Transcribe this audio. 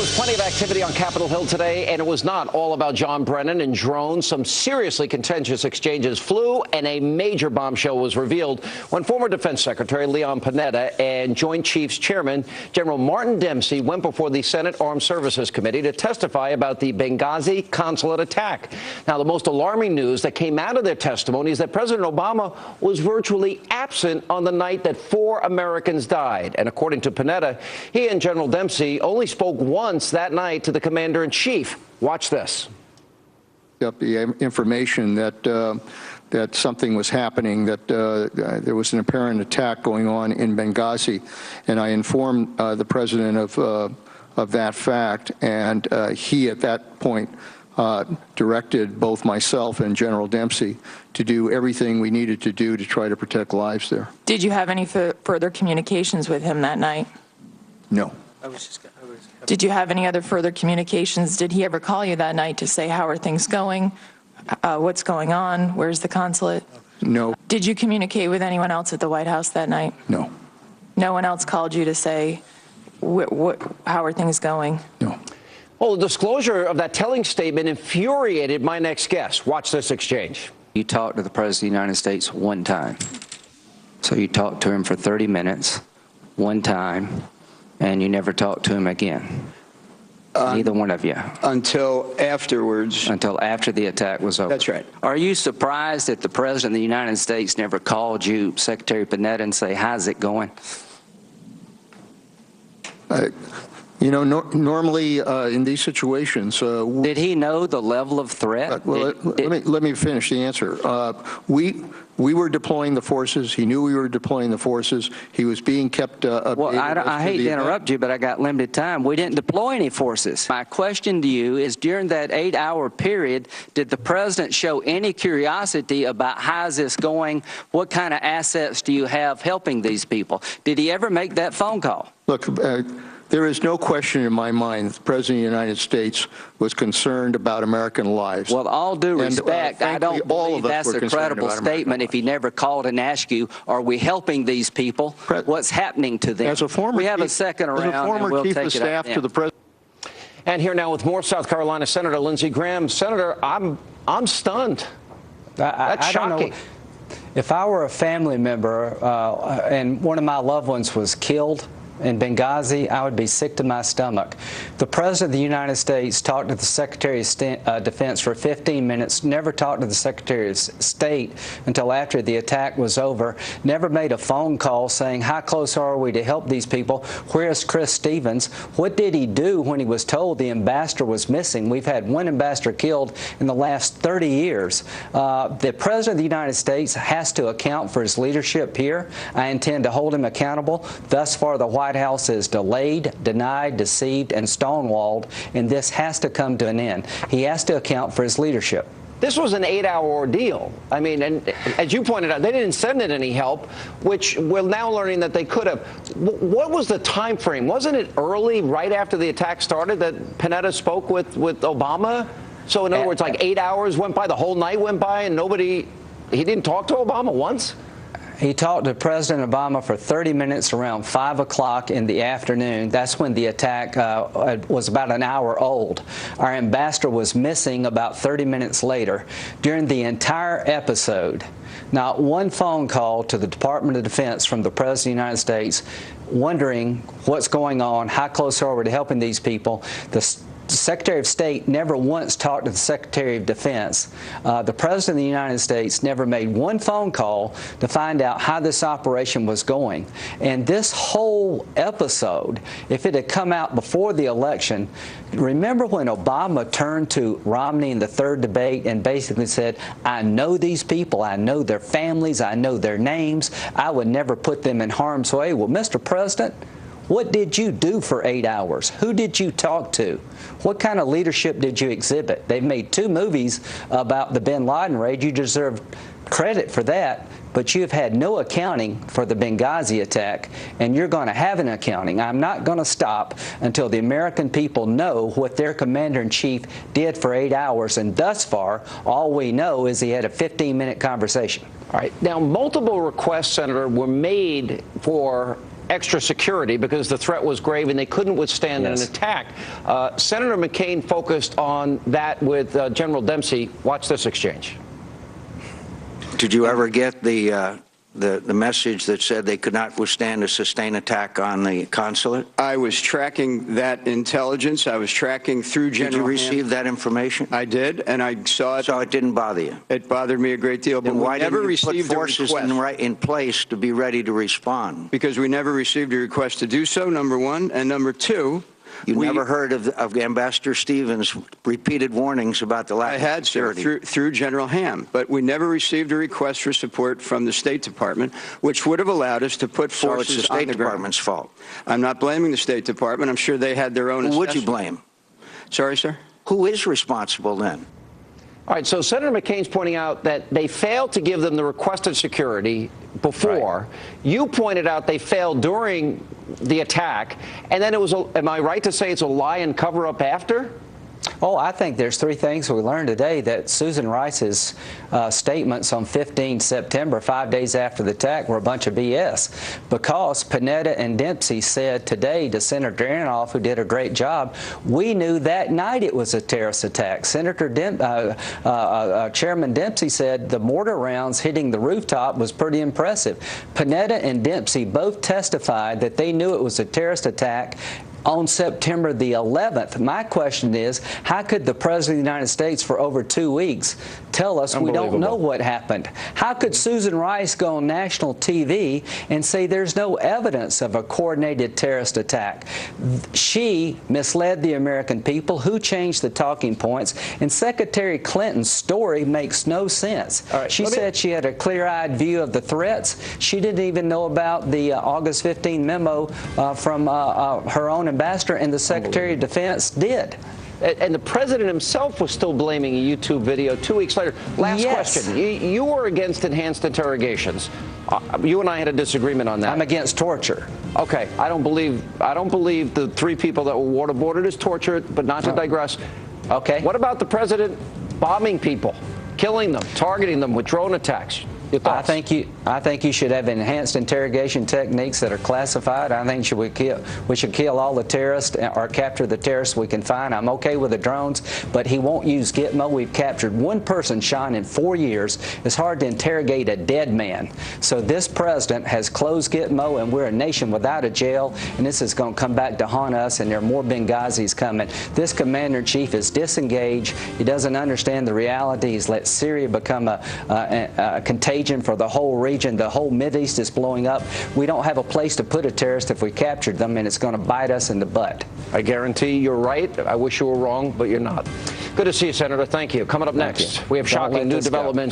was plenty of activity on Capitol Hill today, and it was not all about John Brennan and drones. Some seriously contentious exchanges flew, and a major bombshell was revealed when former Defense Secretary Leon Panetta and Joint Chiefs Chairman General Martin Dempsey went before the Senate Armed Services Committee to testify about the Benghazi consulate attack. Now, the most alarming news that came out of their testimony is that President Obama was virtually absent on the night that 4 Americans died. And according to Panetta, he and General Dempsey only spoke once that night to the commander-in-chief. Watch this. Up the information that something was happening, that there was an apparent attack going on in Benghazi, and I informed the president of that fact, and he at that point directed both myself and General Dempsey to do everything we needed to do to try to protect lives there. Did you have any further communications with him that night? No. Did you have any other further communications? Did he ever call you that night to say, how are things going? What's going on? Where's the consulate? No. Did you communicate with anyone else at the White House that night? No. No one else called you to say, how are things going? No. Well, the disclosure of that telling statement infuriated my next guest. Watch this exchange. You talked to the President of the United States one time. So you talked to him for 30 minutes, one time, and you never talked to him again. Neither one of you. Until afterwards. Until after the attack was over. That's right. Are you surprised that the President of the United States never called you, Secretary Panetta, and say, how's it going? You know, normally in these situations, did he know the level of threat? Well, let me finish the answer. We were deploying the forces. He knew we were deploying the forces. He was being kept updated. Well, I hate to interrupt you, but I got limited time. We didn't deploy any forces. My question to you is, during that 8-hour period, did the president show any curiosity about how's this going? What kind of assets do you have helping these people? Did he ever make that phone call? Look, there is no question in my mind that the President of the United States was concerned about American lives. Well, all due respect, I don't believe that's a credible statement if he never called and asked you, are we helping these people? What's happening to them? As a former we have a second round, and we'll chief take of staff to the President. And here now with more, South Carolina Senator Lindsey Graham. Senator, I'm stunned. That's shocking. If I were a family member and one of my loved ones was killed in Benghazi, I would be sick to my stomach. The President of the United States talked to the Secretary of Defense for 15 minutes, never talked to the Secretary of State until after the attack was over, never made a phone call saying, how close are we to help these people? Where's Chris Stevens? What did he do when he was told the ambassador was missing? We've had one ambassador killed in the last 30 years. The President of the United States has to account for his leadership here. I intend to hold him accountable. Thus far, the White House is delayed, denied, deceived, and stonewalled, and this has to come to an end. He has to account for his leadership. This was an 8-hour ordeal. I mean, and as you pointed out, they didn't send in any help, which we're now learning that they could have. What was the time frame? Wasn't it early, right after the attack started, that Panetta spoke with Obama? So in other words, like 8 hours went by, the whole night went by, and he didn't talk to Obama once? He talked to President Obama for 30 minutes around 5 o'clock in the afternoon. That's when the attack was about an hour old. Our ambassador was missing about 30 minutes later. During the entire episode, not one phone call to the Department of Defense from the President of the United States wondering what's going on, how close are we to helping these people. The Secretary of State never once talked to the Secretary of Defense. The President of the United States never made one phone call to find out how this operation was going. And this whole episode, if it had come out before the election, remember when Obama turned to Romney in the third debate and basically said, I know these people, I know their families, I know their names, I would never put them in harm's way. Well, Mr. President, what did you do for 8 hours? Who did you talk to? What kind of leadership did you exhibit? They've made 2 movies about the bin Laden raid. You deserve credit for that, but you have had no accounting for the Benghazi attack, and you're going to have an accounting. I'm not going to stop until the American people know what their commander-in-chief did for 8 hours, and thus far, all we know is he had a 15-minute conversation. All right. Now, multiple requests, Senator, were made for extra security because the threat was grave and they couldn't withstand an attack. Senator McCain focused on that with General Dempsey. Watch this exchange. Did you ever get the message that said they could not withstand a sustained attack on the consulate? I was tracking that intelligence. I was tracking through General Did you receive that information? I did, and I saw it. So it didn't bother you? It bothered me a great deal, but Then why we never didn't you received put a forces request. in place to be ready to respond? Because we never received a request to do so, number one. And number two, You never heard of Ambassador Stevens' repeated warnings about the lack I of had, sir, security? through General Ham, but we never received a request for support from the State Department, which would have allowed us to put So forces it's the on State the ground. Department's fault. I'm not blaming the State Department. I'm sure they had their own Who would you assessment. blame? Sorry, sir? Who is responsible then? All right, so Senator McCain's pointing out that they failed to give them the requested security before. Right. You pointed out they failed during the attack, and then it was, am I right to say it's a lie and cover up after? Oh, I think there's three things we learned today: that Susan Rice's statements on 15 September, 5 days after the attack, were a bunch of BS. Because Panetta and Dempsey said today to Senator Inhofe, who did a great job, we knew that night it was a terrorist attack. Chairman Dempsey said the mortar rounds hitting the rooftop was pretty impressive. Panetta and Dempsey both testified that they knew it was a terrorist attack on September the 11th. My question is, how could the President of the United States for over 2 weeks tell us we don't know what happened? How could Susan Rice go on national TV and say there's no evidence of a coordinated terrorist attack? She misled the American people. Who changed the talking points? And Secretary Clinton's story makes no sense. Right, she said she had a clear-eyed view of the threats. She didn't even know about the August 15 memo from her own ambassador, and the Secretary of Defense did. And the president himself was still blaming a YouTube video 2 weeks later. Last question. You were against enhanced interrogations. You and I had a disagreement on that. I'm against torture. Okay. I don't believe the three people that were waterboarded as torture, but not to digress. Okay. What about the president bombing people, killing them, targeting them with drone attacks? I think you should have enhanced interrogation techniques that are classified. I think we should kill all the terrorists or capture the terrorists we can find. I'm okay with the drones, but he won't use Gitmo. We've captured one person, Sean, in 4 years. It's hard to interrogate a dead man. So this president has closed Gitmo, and we're a nation without a jail, and this is going to come back to haunt us, and there are more Benghazis coming. This commander-in-chief is disengaged. He doesn't understand the reality. He's let Syria become a contagion for the whole region. The whole Mideast is blowing up. We don't have a place to put a terrorist if we captured them, and it's going to bite us in the butt. I guarantee you're right. I wish you were wrong, but you're not. Good to see you, Senator. Thank you. Coming up next, we have shocking new developments.